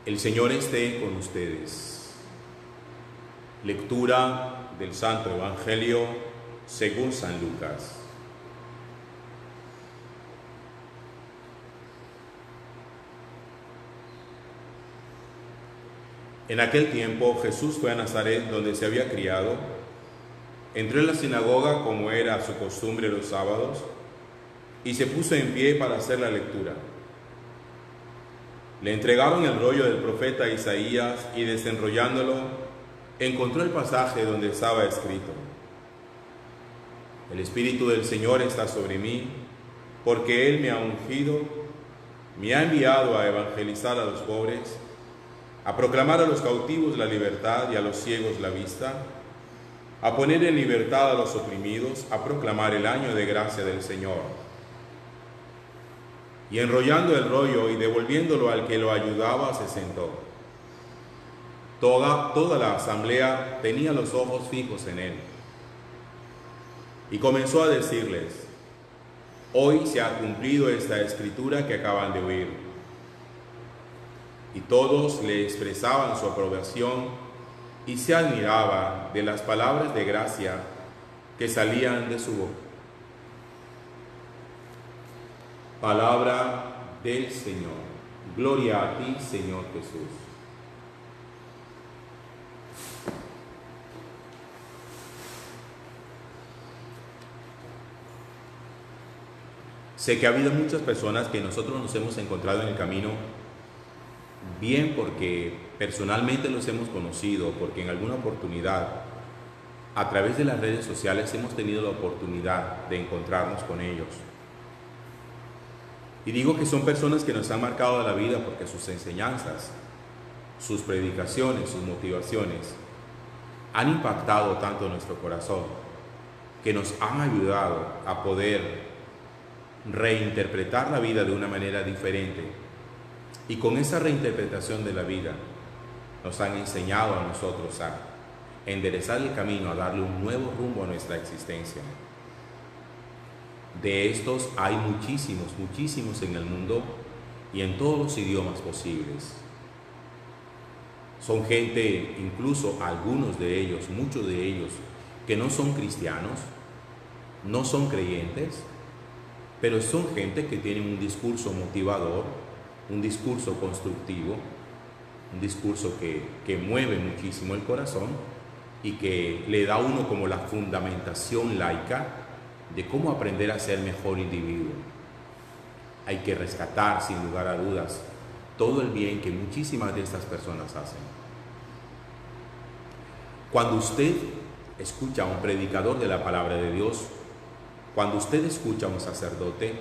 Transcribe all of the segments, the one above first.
El Señor esté con ustedes. Lectura del Santo Evangelio según San Lucas. En aquel tiempo Jesús fue a Nazaret, donde se había criado. Entró en la sinagoga, como era su costumbre los sábados, y se puso en pie para hacer la lectura. Le entregaron el rollo del profeta Isaías y, desenrollándolo, encontró el pasaje donde estaba escrito: El Espíritu del Señor está sobre mí, porque Él me ha ungido, me ha enviado a evangelizar a los pobres, a proclamar a los cautivos la libertad y a los ciegos la vista, a poner en libertad a los oprimidos, a proclamar el año de gracia del Señor. Y enrollando el rollo y devolviéndolo al que lo ayudaba, se sentó. Toda la asamblea tenía los ojos fijos en él. Y comenzó a decirles: Hoy se ha cumplido esta escritura que acaban de oír. Y todos le expresaban su aprobación y se admiraban de las palabras de gracia que salían de su boca. Palabra del Señor. Gloria a ti, Señor Jesús. Sé que ha habido muchas personas que nosotros nos hemos encontrado en el camino, bien porque personalmente los hemos conocido, porque en alguna oportunidad, a través de las redes sociales, hemos tenido la oportunidad de encontrarnos con ellos. Y digo que son personas que nos han marcado la vida porque sus enseñanzas, sus predicaciones, sus motivaciones han impactado tanto nuestro corazón, que nos han ayudado a poder reinterpretar la vida de una manera diferente. Y con esa reinterpretación de la vida nos han enseñado a nosotros a enderezar el camino, a darle un nuevo rumbo a nuestra existencia. De estos hay muchísimos en el mundo y en todos los idiomas posibles. Son gente, incluso algunos de ellos, muchos de ellos, que no son cristianos, no son creyentes, pero son gente que tienen un discurso motivador, un discurso constructivo, un discurso que mueve muchísimo el corazón y que le da a uno como la fundamentación laica de cómo aprender a ser mejor individuo. Hay que rescatar, sin lugar a dudas, todo el bien que muchísimas de estas personas hacen. Cuando usted escucha a un predicador de la palabra de Dios, cuando usted escucha a un sacerdote,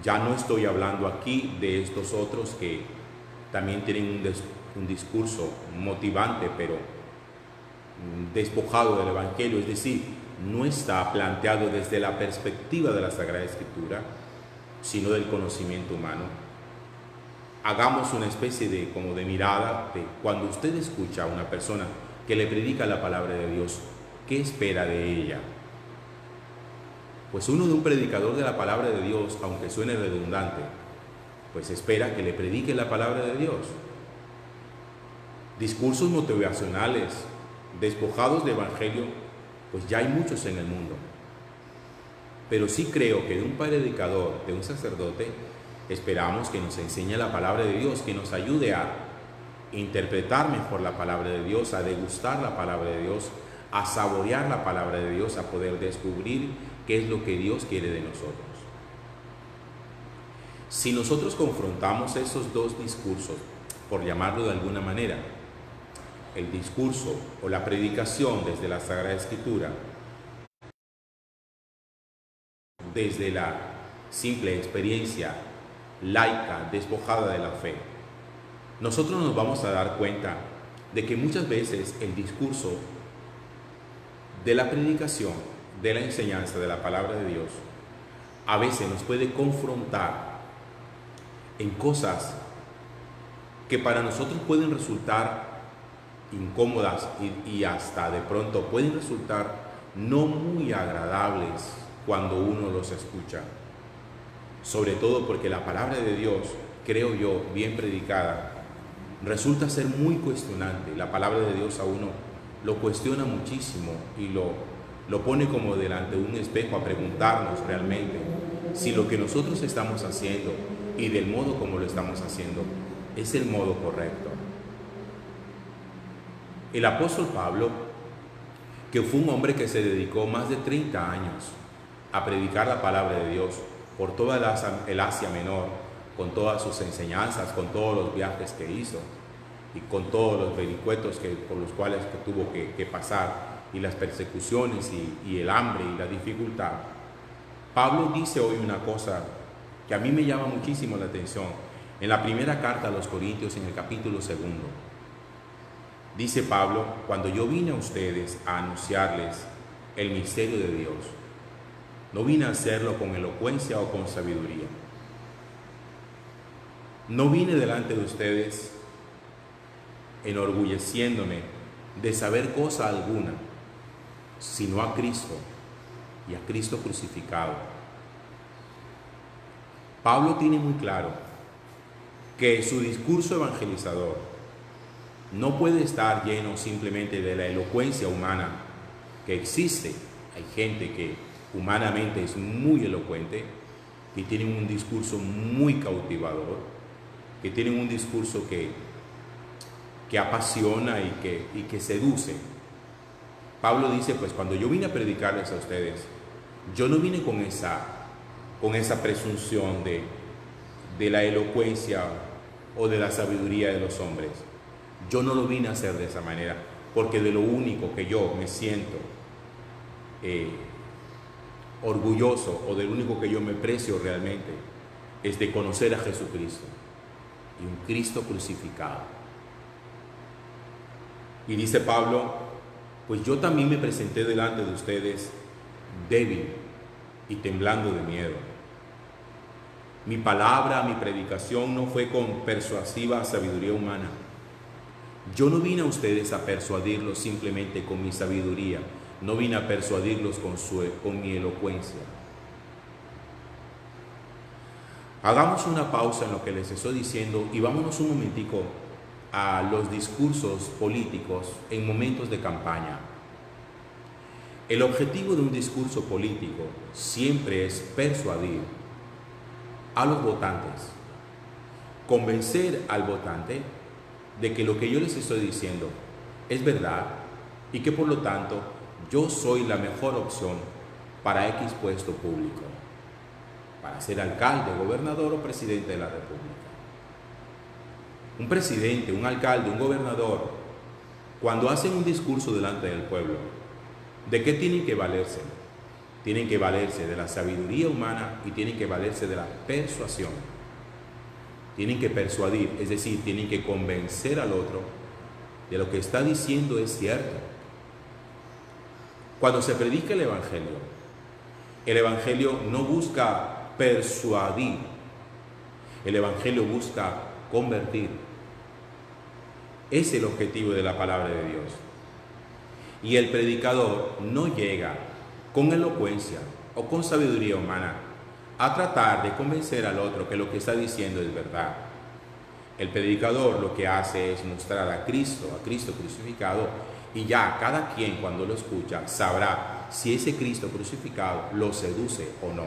ya no estoy hablando aquí de estos otros que también tienen un discurso motivante, pero despojado del Evangelio, es decir, no está planteado desde la perspectiva de la Sagrada Escritura, sino del conocimiento humano. Hagamos una especie de mirada de cuando usted escucha a una persona que le predica la palabra de Dios, ¿qué espera de ella? Pues uno de un predicador de la palabra de Dios, aunque suene redundante, pues espera que le predique la palabra de Dios. Discursos motivacionales, despojados de Evangelio, pues ya hay muchos en el mundo. Pero sí creo que de un predicador, de un sacerdote, esperamos que nos enseñe la palabra de Dios, que nos ayude a interpretar mejor la palabra de Dios, a degustar la palabra de Dios, a saborear la palabra de Dios, a poder descubrir qué es lo que Dios quiere de nosotros. Si nosotros confrontamos esos dos discursos, por llamarlo de alguna manera, el discurso o la predicación desde la Sagrada Escritura, desde la simple experiencia laica, despojada de la fe, nosotros nos vamos a dar cuenta de que muchas veces el discurso de la predicación, de la enseñanza de la palabra de Dios, a veces nos puede confrontar en cosas que para nosotros pueden resultar incómodas y hasta de pronto pueden resultar no muy agradables cuando uno los escucha. Sobre todo porque la palabra de Dios, creo yo, bien predicada, resulta ser muy cuestionante. La palabra de Dios a uno lo cuestiona muchísimo y lo pone como delante de un espejo a preguntarnos realmente si lo que nosotros estamos haciendo y del modo como lo estamos haciendo es el modo correcto. El apóstol Pablo, que fue un hombre que se dedicó más de 30 años a predicar la palabra de Dios por toda el Asia Menor, con todas sus enseñanzas, con todos los viajes que hizo y con todos los vericuetos por los cuales tuvo que pasar, y las persecuciones y el hambre y la dificultad. Pablo dice hoy una cosa que a mí me llama muchísimo la atención. En la primera carta a los Corintios, en el capítulo 2, dice Pablo: cuando yo vine a ustedes a anunciarles el misterio de Dios, no vine a hacerlo con elocuencia o con sabiduría. No vine delante de ustedes enorgulleciéndome de saber cosa alguna, sino a Cristo y a Cristo crucificado. Pablo tiene muy claro que su discurso evangelizador no puede estar lleno simplemente de la elocuencia humana que existe. Hay gente que humanamente es muy elocuente, que tienen un discurso muy cautivador, que tienen un discurso que apasiona y que seduce. Pablo dice: pues cuando yo vine a predicarles a ustedes, yo no vine con esa presunción de la elocuencia o de la sabiduría de los hombres. Yo no lo vine a hacer de esa manera, porque de lo único que yo me siento orgulloso, o del único que yo me precio realmente, es de conocer a Jesucristo y un Cristo crucificado. Y dice Pablo: pues yo también me presenté delante de ustedes débil y temblando de miedo. Mi palabra, mi predicación no fue con persuasiva sabiduría humana. Yo no vine a ustedes a persuadirlos simplemente con mi sabiduría, no vine a persuadirlos con mi elocuencia. Hagamos una pausa en lo que les estoy diciendo y vámonos un momentico a los discursos políticos en momentos de campaña. El objetivo de un discurso político siempre es persuadir a los votantes, convencer al votante de que lo que yo les estoy diciendo es verdad y que por lo tanto yo soy la mejor opción para X puesto público, para ser alcalde, gobernador o presidente de la República. Un presidente, un alcalde, un gobernador, cuando hacen un discurso delante del pueblo, ¿de qué tienen que valerse? Tienen que valerse de la sabiduría humana y tienen que valerse de la persuasión. Tienen que persuadir, es decir, tienen que convencer al otro de lo que está diciendo es cierto. Cuando se predica el Evangelio no busca persuadir, el Evangelio busca convertir. Es el objetivo de la palabra de Dios. Y el predicador no llega con elocuencia o con sabiduría humana a tratar de convencer al otro que lo que está diciendo es verdad. El predicador lo que hace es mostrar a Cristo crucificado, y ya cada quien cuando lo escucha sabrá si ese Cristo crucificado lo seduce o no.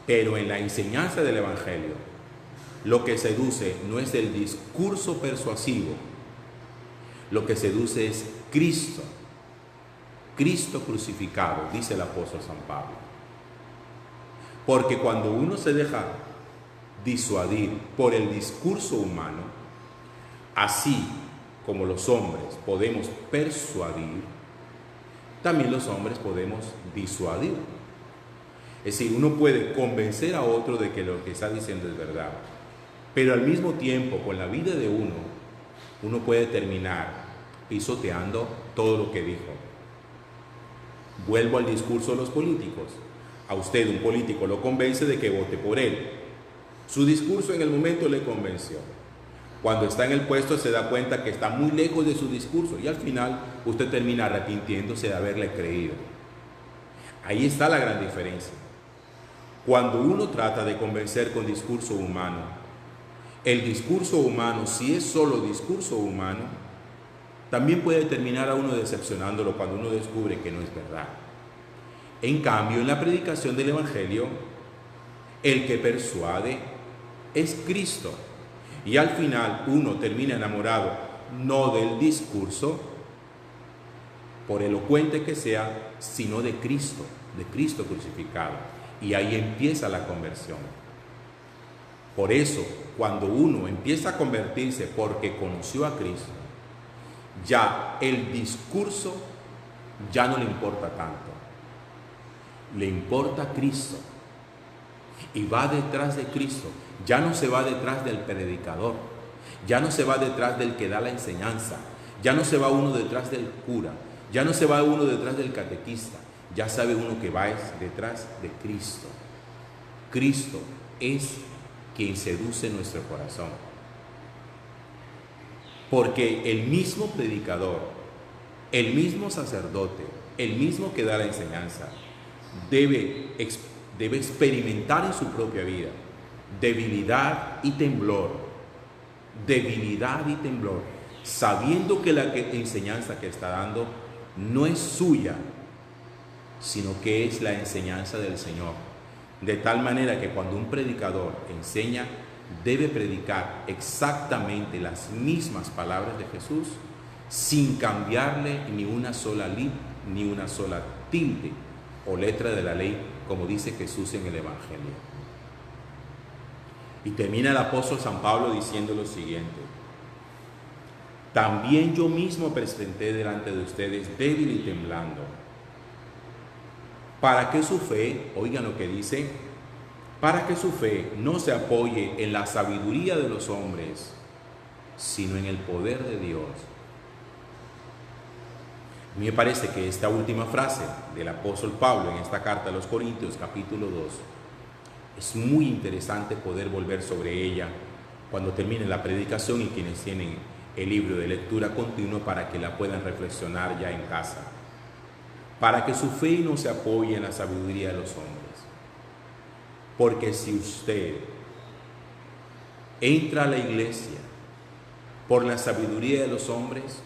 Pero en la enseñanza del Evangelio, lo que seduce no es el discurso persuasivo, lo que seduce es Cristo crucificado, dice el apóstol San Pablo. Porque cuando uno se deja disuadir por el discurso humano, así como los hombres podemos persuadir, también los hombres podemos disuadir. Es decir, uno puede convencer a otro de que lo que está diciendo es verdad, pero al mismo tiempo, con la vida de uno puede terminar pisoteando todo lo que dijo. Vuelvo al discurso de los políticos. A usted un político lo convence de que vote por él. Su discurso en el momento le convenció. Cuando está en el puesto se da cuenta que está muy lejos de su discurso y al final usted termina arrepintiéndose de haberle creído. Ahí está la gran diferencia. Cuando uno trata de convencer con discurso humano El discurso humano, si es solo discurso humano, también puede terminar a uno decepcionándolo cuando uno descubre que no es verdad. En cambio, en la predicación del Evangelio, el que persuade es Cristo. Y al final uno termina enamorado no del discurso, por elocuente que sea, sino de Cristo crucificado. Y ahí empieza la conversión. Por eso, cuando uno empieza a convertirse porque conoció a Cristo, ya el discurso ya no le importa tanto. Le importa Cristo. Y va detrás de Cristo. Ya no se va detrás del predicador. Ya no se va detrás del que da la enseñanza. Ya no se va uno detrás del cura. Ya no se va uno detrás del catequista. Ya sabe uno que va detrás de Cristo. Cristo es quien seduce nuestro corazón. Porque el mismo predicador, el mismo sacerdote, el mismo que da la enseñanza, debe experimentar en su propia vida debilidad y temblor, sabiendo que la enseñanza que está dando no es suya, sino que es la enseñanza del Señor. De tal manera que cuando un predicador enseña, debe predicar exactamente las mismas palabras de Jesús, sin cambiarle ni una sola tilde o letra de la ley, como dice Jesús en el Evangelio. Y termina el apóstol San Pablo diciendo lo siguiente: también yo mismo presenté delante de ustedes débil y temblando, para que su fe, oigan lo que dice, para que su fe no se apoye en la sabiduría de los hombres, sino en el poder de Dios. A mí me parece que esta última frase del apóstol Pablo en esta carta a los Corintios, capítulo 2, es muy interesante poder volver sobre ella cuando termine la predicación y quienes tienen el libro de lectura continua para que la puedan reflexionar ya en casa. Para que su fe no se apoye en la sabiduría de los hombres. Porque si usted entra a la iglesia por la sabiduría de los hombres,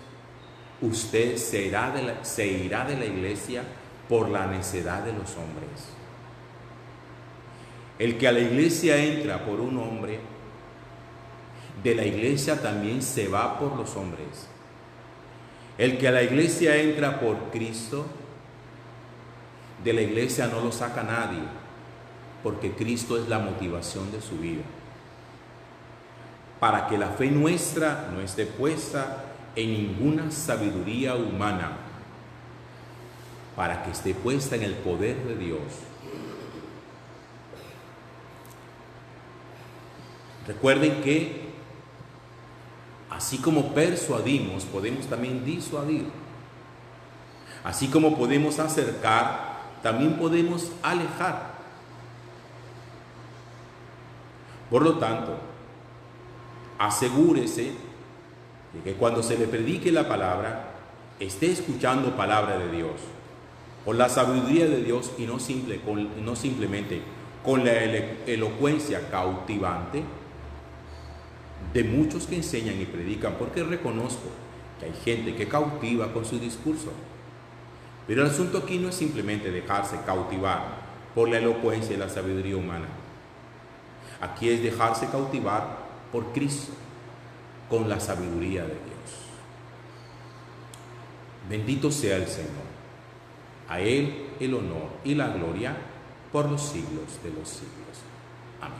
usted se irá de la iglesia por la necedad de los hombres. El que a la iglesia entra por un hombre, de la iglesia también se va por los hombres. El que a la iglesia entra por Cristo, de la iglesia no lo saca nadie, porque Cristo es la motivación de su vida. Para que la fe nuestra no esté puesta en ninguna sabiduría humana, para que esté puesta en el poder de Dios. Recuerden que así como persuadimos, podemos también disuadir. Así como podemos acercar, también podemos alejar. Por lo tanto, asegúrese de que cuando se le predique la palabra, esté escuchando palabra de Dios, con la sabiduría de Dios y no simplemente con la elocuencia cautivante de muchos que enseñan y predican, porque reconozco que hay gente que cautiva con su discurso. Pero el asunto aquí no es simplemente dejarse cautivar por la elocuencia y la sabiduría humana. Aquí es dejarse cautivar por Cristo, con la sabiduría de Dios. Bendito sea el Señor. A Él el honor y la gloria por los siglos de los siglos. Amén.